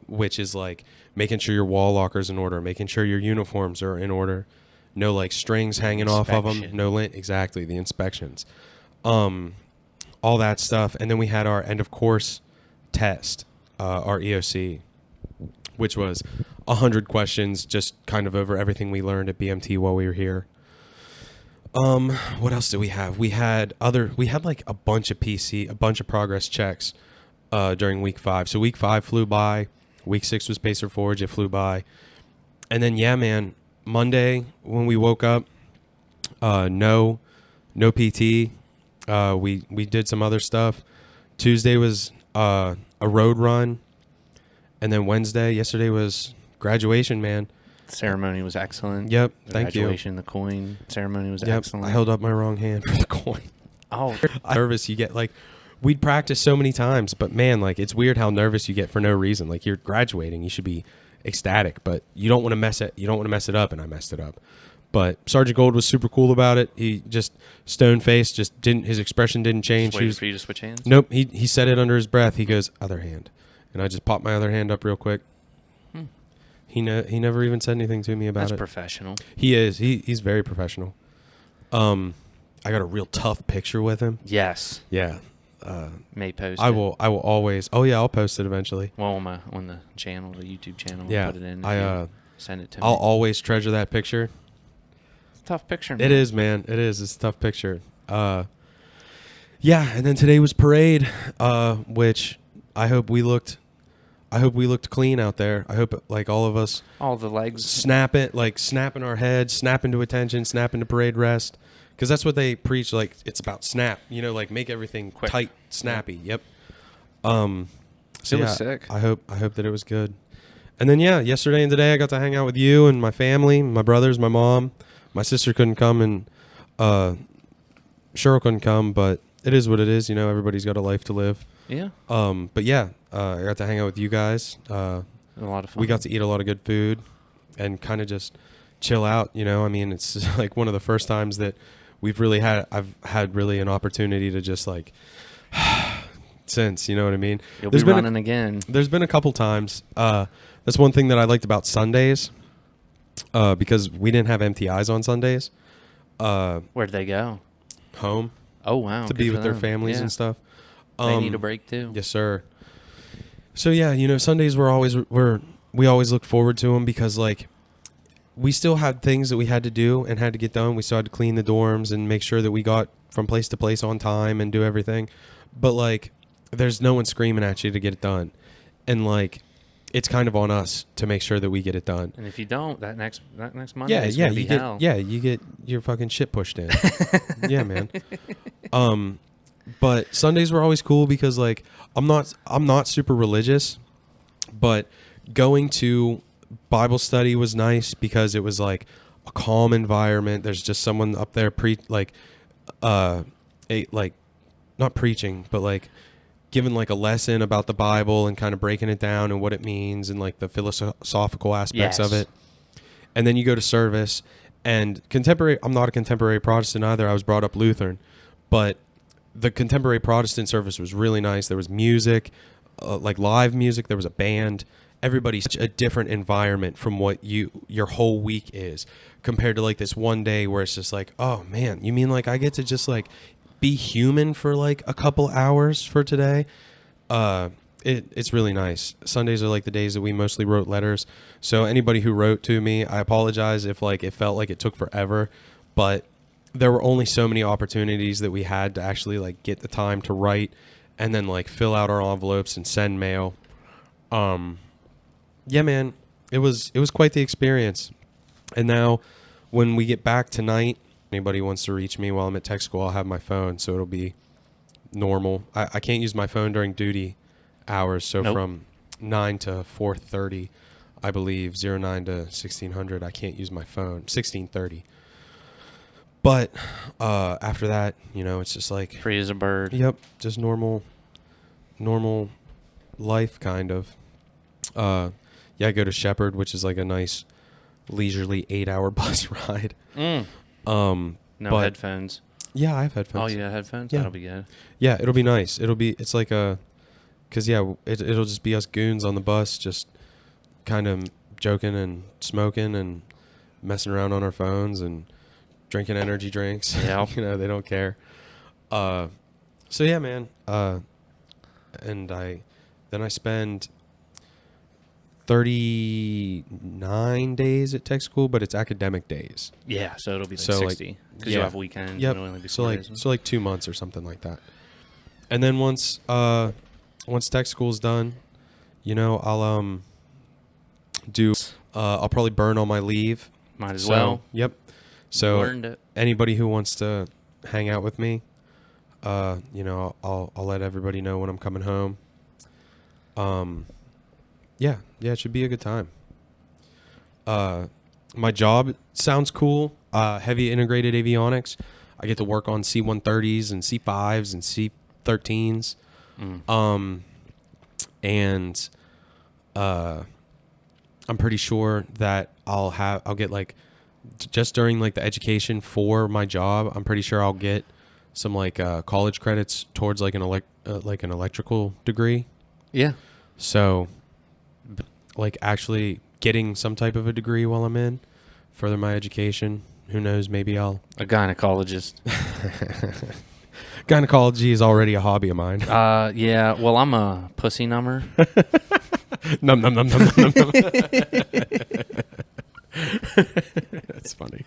Which is like making sure your wall locker's in order, making sure your uniforms are in order, no like strings hanging off of them, no lint, exactly, the inspections, all that stuff. And then we had our end of course test, our EOC, which was 100 questions, just kind of over everything we learned at BMT while we were here. What else did we have? We had like a bunch of progress checks during week 5. So week 5 flew by. Week 6 was Pacer Forge. It flew by. And then, yeah, man, Monday when we woke up, no PT. We did some other stuff. Tuesday was a road run. And then yesterday was graduation, man. Ceremony was excellent. Yep, thank you. Graduation, the coin ceremony was excellent. I held up my wrong hand for the coin. Oh. Nervous you get, like, we'd practice so many times, but man, like it's weird how nervous you get for no reason. Like you're graduating, you should be ecstatic, but you don't want to mess it up, and I messed it up. But Sergeant Gold was super cool about it. He just stone faced, his expression didn't change. Just waited for you to switch hands? Nope, he said it under his breath. He goes, other hand. And I just popped my other hand up real quick. He never even said anything to me about it. That's professional. He is. He's very professional. I got a real tough picture with him. Yes. Yeah. May post I will always. Oh yeah, I'll post it eventually. Well, on the channel, the YouTube channel. Yeah, put it in. Send it to me. I'll always treasure that picture. It's a tough picture, man. It is, man. It is. It's a tough picture. Yeah, and then today was parade, which I hope we looked clean out there. I hope like all of us. All the legs. Snapping our heads, snapping to attention, snapping to parade rest. Because that's what they preach, like, it's about snap. You know, like, make everything quick, tight, snappy. Yep. So it was sick. I hope that it was good. And then, yeah, yesterday and today I got to hang out with you and my family, my brothers, my mom. My sister couldn't come, and Cheryl couldn't come, but it is what it is. You know, everybody's got a life to live. Yeah. But, yeah, I got to hang out with you guys. A lot of fun. We got to eat a lot of good food and kind of just chill out, you know. I mean, it's like one of the first times that I've had really an opportunity to just like since, you know what I mean? You'll be running again. There's been a couple times. That's one thing that I liked about Sundays, because we didn't have MTIs on Sundays. Where'd they go? Home. Oh, wow. To be with their families and stuff. They need a break too. Yes, sir. So yeah, you know, Sundays we always look forward to them because like we still had things that we had to do and had to get done. We still had to clean the dorms and make sure that we got from place to place on time and do everything. But like, there's no one screaming at you to get it done. And like, it's kind of on us to make sure that we get it done. And if you don't, that next Monday is gonna be hell. You get your fucking shit pushed in. Yeah, man. But Sundays were always cool because like, I'm not super religious, but going to Bible study was nice because it was like a calm environment. There's just someone up there not preaching, but like giving like a lesson about the Bible and kind of breaking it down and what it means and like the philosophical aspects of it. And then you go to service and I'm not a contemporary Protestant either. I was brought up Lutheran, but the contemporary Protestant service was really nice. There was music, like live music. There was a band. everybody's such a different environment from what your whole week is, compared to like this one day where it's just like, oh man, you mean like I get to just like be human for like a couple hours for today? It's really nice. Sundays are like the days that we mostly wrote letters. So anybody who wrote to me, I apologize if like it felt like it took forever, but there were only so many opportunities that we had to actually like get the time to write and then like fill out our envelopes and send mail. Yeah, man, it was quite the experience. And now when we get back tonight, anybody wants to reach me while I'm at tech school, I'll have my phone, so it'll be normal. I can't use my phone during duty hours, so Nope. from 9 to 4:30, I believe, 09 to 1600, I can't use my phone. 16:30. But after that, you know, it's just like Free as a bird. yep, just normal life kind of. Yeah, I go to Shepherd, which is like a nice leisurely 8-hour bus ride. No but- headphones. Yeah, I have headphones. Oh, you got headphones? Yeah. That'll be good. Yeah, it'll be nice. It's like because yeah, it'll just be us goons on the bus, just kind of joking and smoking and messing around on our phones and drinking energy drinks. Yeah. You know, they don't care. So yeah, man. And I spend 39 days at tech school, but it's academic days. Yeah, so it'll be like So, like, 60. Because yeah. you'll have weekends. Yep. And it'll only be So 4 like days. so like 2 months or something like that. And then once tech school's done, you know, I'll I'll probably burn all my leave. Might as So, well. Yep. So Learned it. anybody who wants to hang out with me, you know, I'll let everybody know when I'm coming home. Yeah, it should be a good time. My job sounds cool. Heavy integrated avionics. I get to work on C-130s and C-5s and C-13s. And I'm pretty sure that I'll get like just during like the education for my job, I'm pretty sure I'll get some like college credits towards like an electrical degree. Yeah. So like actually getting some type of a degree while I'm in, further my education. Who knows, maybe I'll A gynecologist. Gynecology is already a hobby of mine. Yeah. Well, I'm a pussy number. Num num num num num num. That's funny.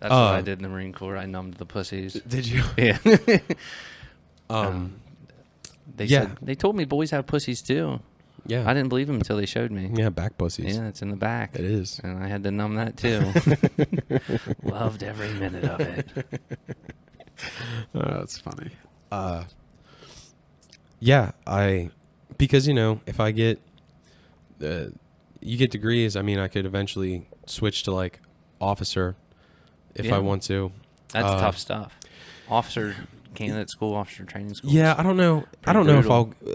That's what I did in the Marine Corps. I numbed the pussies. Did you? Yeah. They yeah. said they told me boys have pussies too. Yeah. I didn't believe them until they showed me. Yeah, back pussies. Yeah, it's in the back. It is. And I had to numb that too. Loved every minute of it. That's funny. Yeah, because you know, if I get you get degrees, I mean, I could eventually switch to like officer if Yeah. I want to. That's tough stuff. Officer candidate school, officer training school. Yeah, I don't know. I Pretty don't know if brutal. I'll.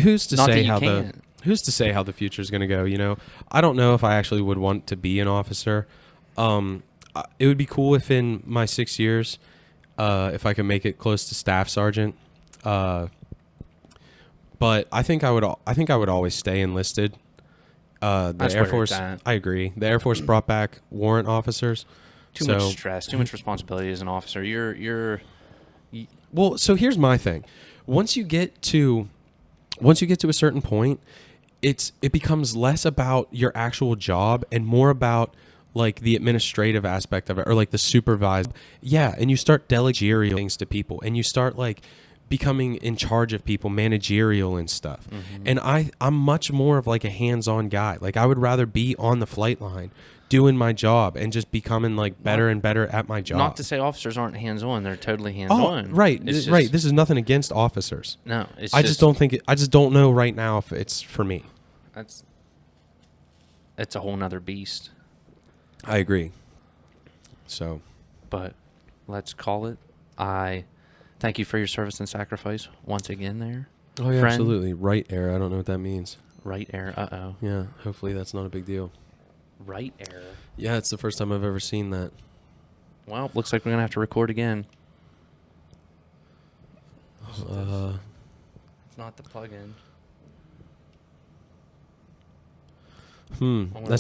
Who's to Not that say you how can't. who's to say how the future is going to go? You know, I don't know if I actually would want to be an officer. It would be cool if in my 6 years, if I could make it close to staff sergeant. But I think I would. I think I would always stay enlisted. The That's Air where Force. it's at. I agree. The Air Force brought back warrant officers. Too much stress, too much responsibility as an officer. Well, so here's my thing. Once you get to a certain point, it becomes less about your actual job and more about like the administrative aspect of it, or like the supervised. Yeah, and you start delegating things to people, and you start like becoming in charge of people, managerial and stuff. And I'm much more of like a hands-on guy. Like I would rather be on the flight line doing my job and just becoming like better and better at my job. Not to say officers aren't hands-on; they're totally Oh, hands-on. right, It's just- right. This is nothing against officers. No, it's I just don't think I just don't know right now if it's for me. It's a whole nother beast. I agree. So, But let's call it. I thank you for your service and sacrifice once again. There, oh yeah, friend. absolutely. Right air. I don't know what that means. Right air. Uh-oh. Yeah, hopefully that's not a big deal. Right air. Yeah, it's the first time I've ever seen that. Well, looks like we're gonna have to record again. Uh, It's not the plug-in. Hmm. I'm gonna That